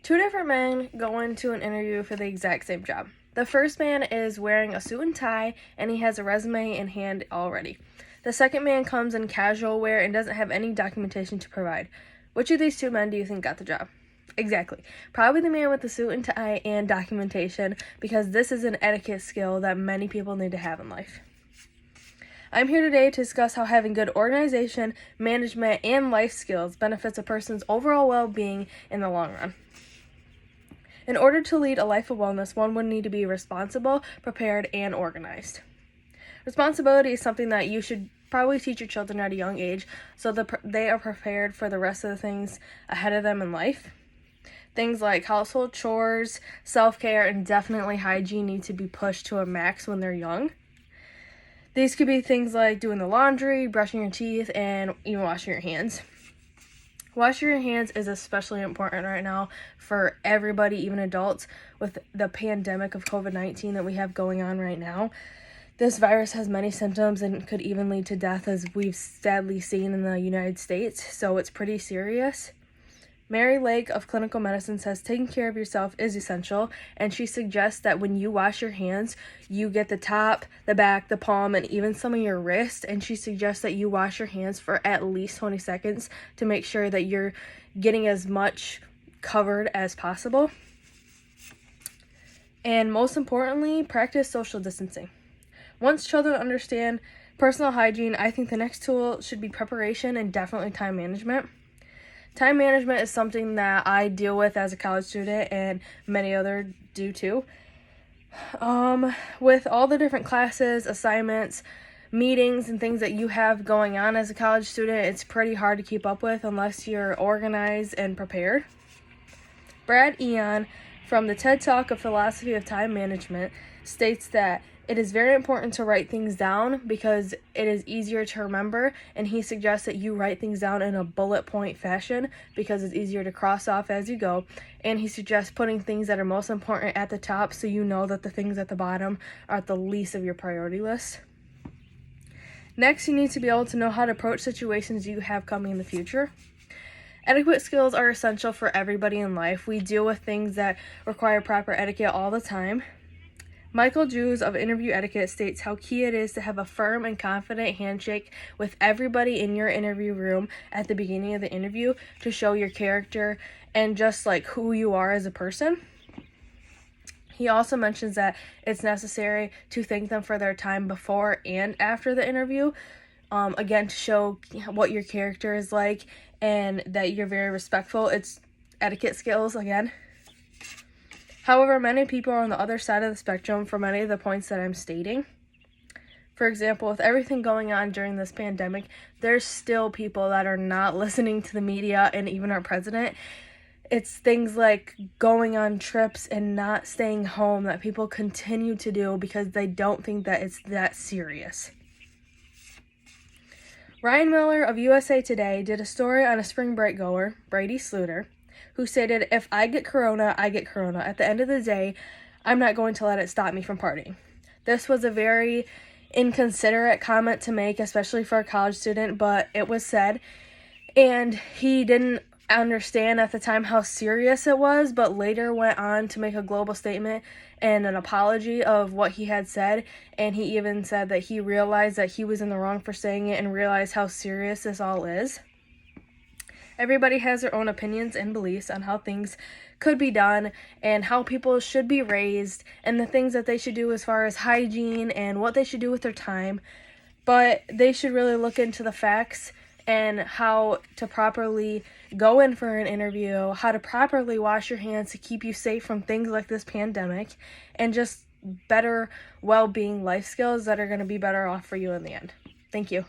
Two different men go into an interview for the exact same job. The first man is wearing a suit and tie, and he has a resume in hand already. The second man comes in casual wear and doesn't have any documentation to provide. Which of these two men do you think got the job? Exactly. Probably the man with the suit and tie and documentation, because this is an etiquette skill that many people need to have in life. I'm here today to discuss how having good organization, management, and life skills benefits a person's overall well-being in the long run. In order to lead a life of wellness, one would need to be responsible, prepared, and organized. Responsibility is something that you should probably teach your children at a young age so that they are prepared for the rest of the things ahead of them in life. Things like household chores, self-care, and definitely hygiene need to be pushed to a max when they're young. These could be things like doing the laundry, brushing your teeth, and even washing your hands. Washing your hands is especially important right now for everybody, even adults, with the pandemic of COVID-19 that we have going on right now. This virus has many symptoms and could even lead to death, as we've sadly seen in the United States, so it's pretty serious. Mary Lake of Clinical Medicine says taking care of yourself is essential, and she suggests that when you wash your hands, you get the top, the back, the palm, and even some of your wrist, and she suggests that you wash your hands for at least 20 seconds to make sure that you're getting as much covered as possible. And most importantly, practice social distancing. Once children understand personal hygiene, I think the next tool should be preparation and definitely time management. Time management is something that I deal with as a college student, and many others do too. With all the different classes, assignments, meetings, and things that you have going on as a college student, it's pretty hard to keep up with unless you're organized and prepared. Brad Eon from the TED Talk of Philosophy of Time Management states that it is very important to write things down because it is easier to remember, and he suggests that you write things down in a bullet point fashion because it's easier to cross off as you go, and he suggests putting things that are most important at the top so you know that the things at the bottom are at the least of your priority list. Next, you need to be able to know how to approach situations you have coming in the future. Etiquette skills are essential for everybody in life. We deal with things that require proper etiquette all the time. Michael Jews of Interview Etiquette states how key it is to have a firm and confident handshake with everybody in your interview room at the beginning of the interview to show your character and just like who you are as a person. He also mentions that it's necessary to thank them for their time before and after the interview, again, to show what your character is like and that you're very respectful. It's etiquette skills again. However, many people are on the other side of the spectrum for many of the points that I'm stating. For example, with everything going on during this pandemic, there's still people that are not listening to the media and even our president. It's things like going on trips and not staying home that people continue to do because they don't think that it's that serious. Ryan Miller of USA Today did a story on a spring break goer, Brady Sluter, who stated, "If I get corona, I get corona. At the end of the day, I'm not going to let it stop me from partying." This was a very inconsiderate comment to make, especially for a college student, but it was said, and he didn't understand at the time how serious it was, but later went on to make a global statement and an apology of what he had said, and he even said that he realized that he was in the wrong for saying it and realized how serious this all is. Everybody has their own opinions and beliefs on how things could be done and how people should be raised and the things that they should do as far as hygiene and what they should do with their time. But they should really look into the facts and how to properly go in for an interview, how to properly wash your hands to keep you safe from things like this pandemic, and just better well-being life skills that are going to be better off for you in the end. Thank you.